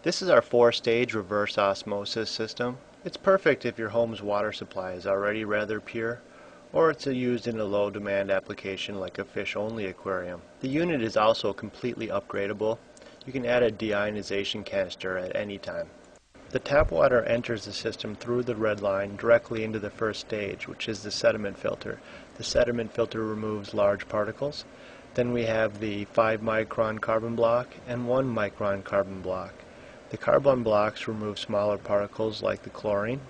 This is our 4-stage reverse osmosis system. It's perfect if your home's water supply is already rather pure, or it's used in a low demand application like a fish-only aquarium. The unit is also completely upgradable. You can add a deionization canister at any time. The tap water enters the system through the red line directly into the first stage, which is the sediment filter. The sediment filter removes large particles. Then we have the 5-micron carbon block and 1-micron carbon block. The carbon blocks remove smaller particles like the chlorine.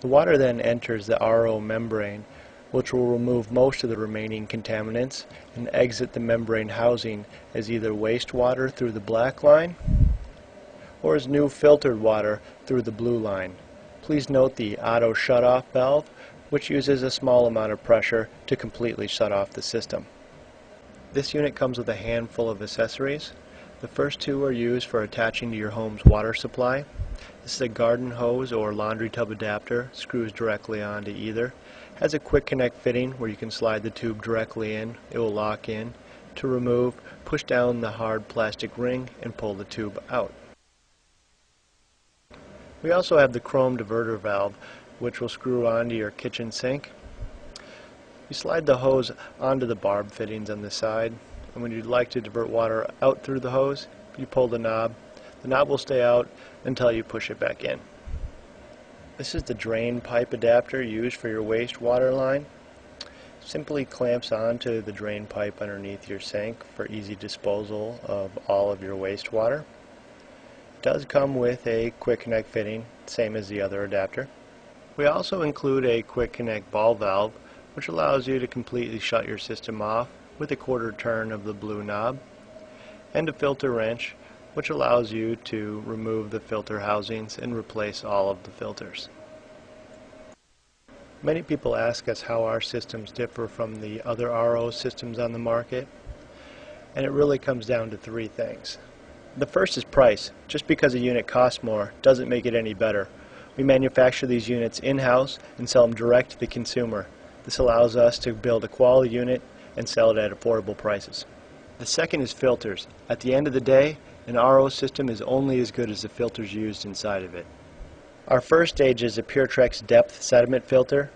The water then enters the RO membrane, which will remove most of the remaining contaminants and exit the membrane housing as either wastewater through the black line or as new filtered water through the blue line. Please note the auto shut-off valve, which uses a small amount of pressure to completely shut off the system. This unit comes with a handful of accessories. The first two are used for attaching to your home's water supply. This is a garden hose or laundry tub adapter, screws directly onto either. Has a quick connect fitting where you can slide the tube directly in. It will lock in. To remove, push down the hard plastic ring and pull the tube out. We also have the chrome diverter valve, which will screw onto your kitchen sink. You slide the hose onto the barb fittings on the side, and when you'd like to divert water out through the hose, you pull the knob. The knob will stay out until you push it back in. This is the drain pipe adapter used for your wastewater line. Simply clamps onto the drain pipe underneath your sink for easy disposal of all of your wastewater. Does come with a quick connect fitting, same as the other adapter. We also include a quick connect ball valve, which allows you to completely shut your system off with a quarter turn of the blue knob, and a filter wrench, which allows you to remove the filter housings and replace all of the filters. Many people ask us how our systems differ from the other RO systems on the market, and it really comes down to three things. The first is price. Just because a unit costs more doesn't make it any better. We manufacture these units in-house and sell them direct to the consumer. This allows us to build a quality unit and sell it at affordable prices. The second is filters. At the end of the day, an RO system is only as good as the filters used inside of it. Our first stage is a PureTrex depth sediment filter.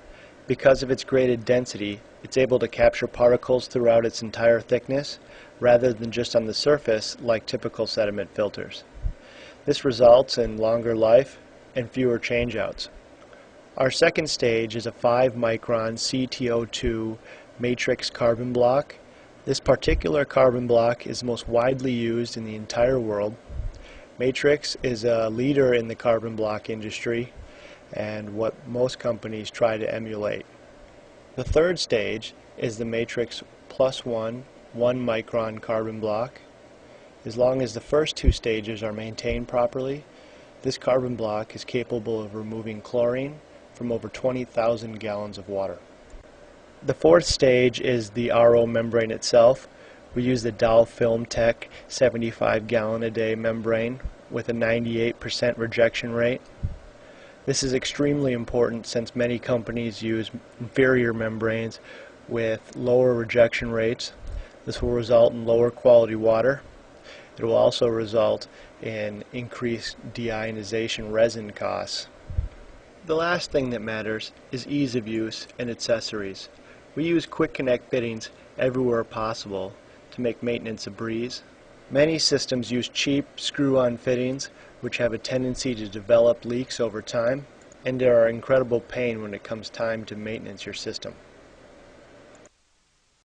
Because of its graded density, it's able to capture particles throughout its entire thickness, rather than just on the surface like typical sediment filters. This results in longer life and fewer changeouts. Our second stage is a 5-micron CTO2 matrix carbon block. This particular carbon block is most widely used in the entire world. Matrix is a leader in the carbon block industry and what most companies try to emulate. The third stage is the Matrix Plus 1-micron carbon block. As long as the first two stages are maintained properly, this carbon block is capable of removing chlorine from over 20,000 gallons of water. The fourth stage is the RO membrane itself. We use the Dow Film Tech 75-gallon-a-day membrane with a 98% rejection rate. This is extremely important since many companies use inferior membranes with lower rejection rates. This will result in lower quality water. It will also result in increased deionization resin costs. The last thing that matters is ease of use and accessories. We use quick connect fittings everywhere possible to make maintenance a breeze. Many systems use cheap screw-on fittings which have a tendency to develop leaks over time and are an incredible pain when it comes time to maintenance your system.